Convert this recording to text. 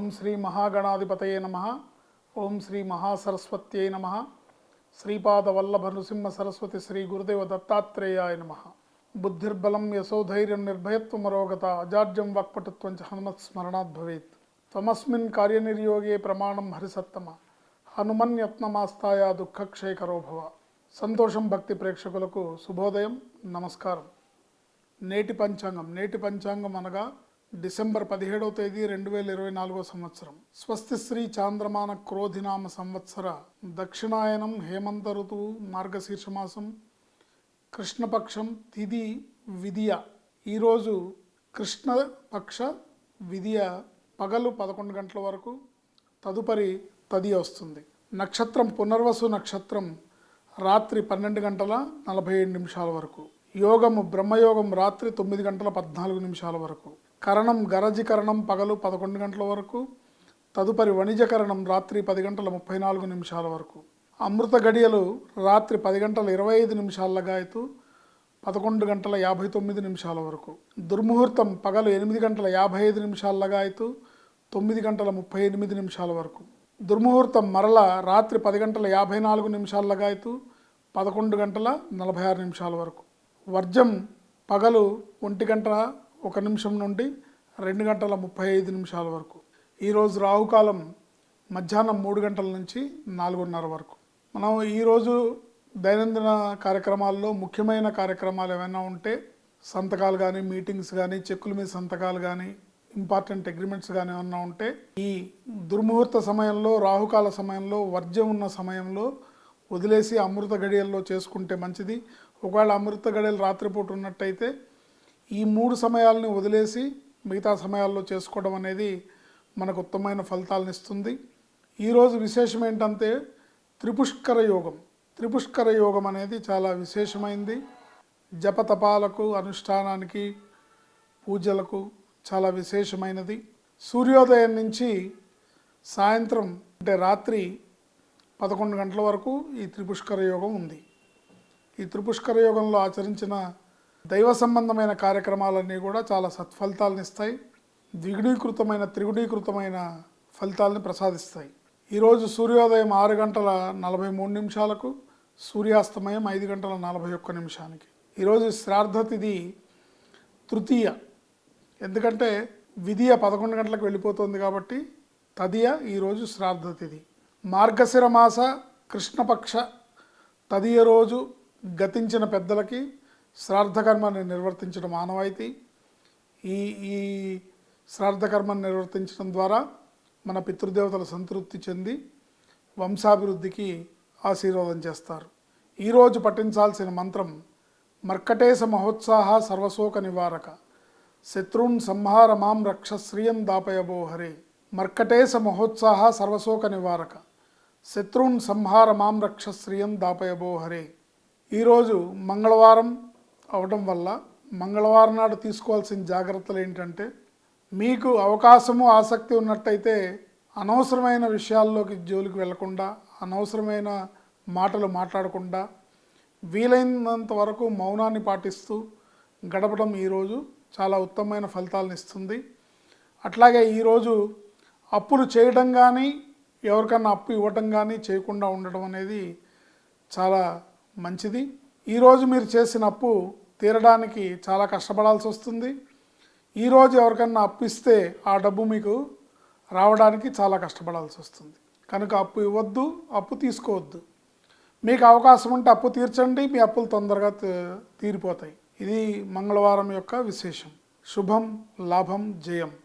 ఓం శ్రీ మహాగణాధిపతయే నమః. ఓం శ్రీ మహాసరస్వత్యై నమః. శ్రీపాద వల్లభ నృసింహ సరస్వతి శ్రీ గురుదేవ దత్తాత్రేయాయ నమః. బుద్ధిర్బలం యశోధైర్యం నిర్భయత్వమరోగత అజాడ్యం వాక్పటుత్వం చ హనుమత్స్మరణాత్ భవేత్. త్వమస్మిన్ కార్యనిర్యోగే ప్రమాణం హరిసత్తమ హనుమన్యత్నమాస్తాయ దుఃఖక్షయకరో భవ. సంతోషం భక్తి ప్రేక్షకులకు శుభోదయం, నమస్కారం. నేటి పంచాంగం అనగా డిసెంబర్ 17వ తేదీ 2024 సంవత్సరం. స్వస్తి శ్రీ చాంద్రమాన క్రోధినామ సంవత్సర దక్షిణాయనం హేమంత ఋతువు మార్గశీర్షమాసం కృష్ణపక్షం తిథి విదియ. ఈరోజు కృష్ణపక్ష విదియ పగలు 11 గంటల వరకు, తదుపరి తదియ వస్తుంది. నక్షత్రం పునర్వసు నక్షత్రం రాత్రి 12 గంటల 47 నిమిషాల వరకు. యోగము బ్రహ్మయోగం రాత్రి 9 గంటల 14 నిమిషాల వరకు. కరణం గరజికరణం పగలు 11 గంటల వరకు, తదుపరి వణిజకరణం రాత్రి 10 గంటల 34 నిమిషాల వరకు. అమృత గడియలు రాత్రి 10 గంటల 25 నిమిషాల లగాయతు 11 గంటల 59 నిమిషాల వరకు. దుర్ముహూర్తం పగలు 8 గంటల 55 నిమిషాల లగాయతు 9 గంటల 38 నిమిషాల వరకు. దుర్ముహూర్తం మరల రాత్రి 10 గంటల 54 నిమిషాల లగాయతు 11 గంటల 46 నిమిషాల వరకు. వర్జం పగలు 1 గంట 1 నిమిషం నుండి 2 గంటల 35 నిమిషాల వరకు. ఈరోజు రాహుకాలం మధ్యాహ్నం 3 గంటల నుంచి 4:30 వరకు. మనం ఈరోజు దైనందిన కార్యక్రమాల్లో ముఖ్యమైన కార్యక్రమాలు ఏమైనా ఉంటే, సంతకాలు కానీ, మీటింగ్స్ కానీ, చెక్కుల మీద సంతకాలు కానీ, ఇంపార్టెంట్ అగ్రిమెంట్స్ కానీ ఏమన్నా ఉంటే ఈ దుర్ముహూర్త సమయంలో, రాహుకాల సమయంలో, వర్జం ఉన్న సమయంలో వదిలేసి అమృత గడియల్లో చేసుకుంటే మంచిది. ఒకవేళ అమృత గడియలు రాత్రిపూట ఉన్నట్టయితే ఈ 3 సమయాలని వదిలేసి మిగతా సమయాల్లో చేసుకోవడం అనేది మనకు ఉత్తమమైన ఫలితాలను ఇస్తుంది. ఈరోజు విశేషం ఏంటంటే త్రిపుష్కర యోగం. త్రిపుష్కర యోగం అనేది చాలా విశేషమైంది. జపతపాలకు, అనుష్ఠానానికి, పూజలకు చాలా విశేషమైనది. సూర్యోదయం నుంచి సాయంత్రం అంటే రాత్రి 11 గంటల వరకు ఈ త్రిపుష్కర యోగం ఉంది. ఈ త్రిపుష్కర యోగంలో ఆచరించిన దైవ సంబంధమైన కార్యక్రమాలన్నీ కూడా చాలా సత్ఫలితాలను ఇస్తాయి. ద్విగుణీకృతమైన, త్రిగుణీకృతమైన ఫలితాలని ప్రసాదిస్తాయి. ఈరోజు సూర్యోదయం 6 గంటల 43 నిమిషాలకు, సూర్యాస్తమయం 5 గంటల 41 నిమిషానికి. ఈరోజు శ్రాద్ధ తిథి తృతీయ. ఎందుకంటే విదియ 11 గంటలకు వెళ్ళిపోతుంది కాబట్టి తదియ ఈరోజు శ్రాద్ధ తిథి. మార్గశిర మాస కృష్ణపక్ష తదియ రోజు గతించిన పెద్దలకి శ్రాద్ధకర్మని నిర్వర్తించడం ఆనవాయితీ. ఈ శ్రాద్ధకర్మను నిర్వర్తించడం ద్వారా మన పితృదేవతలు సంతృప్తి చెంది వంశాభివృద్ధికి ఆశీర్వాదం చేస్తారు. ఈరోజు పఠించాల్సిన మంత్రం మర్కటేశ మహోత్సాహ సర్వశోక నివారక శత్రున్ సంహార మాం రక్ష శ్రియం దాపయబో హరే. మర్కటేశ మహోత్సాహ సర్వశోక నివారక శత్రున్ సంహార మాం రక్ష శ్రియం దాపయబో హరే. ఈరోజు మంగళవారం అవడం వల్ల మంగళవారం నాడు తీసుకోవాల్సిన జాగ్రత్తలు ఏంటంటే, మీకు అవకాశము, ఆసక్తి ఉన్నట్టయితే అనవసరమైన విషయాల్లోకి జోలికి వెళ్లకుండా, అనవసరమైన మాటలు మాట్లాడకుండా వీలైనంత వరకు మౌనాన్ని పాటిస్తూ గడపడం ఈరోజు చాలా ఉత్తమమైన ఫలితాలను ఇస్తుంది. అట్లాగే ఈరోజు అప్పులు చేయడం కానీ, ఎవరికన్నా అప్పు ఇవ్వటం కానీ చేయకుండా ఉండడం అనేది చాలా మంచిది. ఈరోజు మీరు చేసిన అప్పు తీరడానికి చాలా కష్టపడాల్సి వస్తుంది. ఈరోజు ఎవరికన్నా అప్పు ఇస్తే ఆ డబ్బు మీకు రావడానికి చాలా కష్టపడాల్సి వస్తుంది. కనుక అప్పు ఇవ్వద్దు, అప్పు తీసుకోవద్దు. మీకు అవకాశం ఉంటే అప్పు తీర్చండి, మీ అప్పులు తొందరగా తీరిపోతాయి. ఇది మంగళవారం యొక్క విశేషం. శుభం, లాభం, జయం.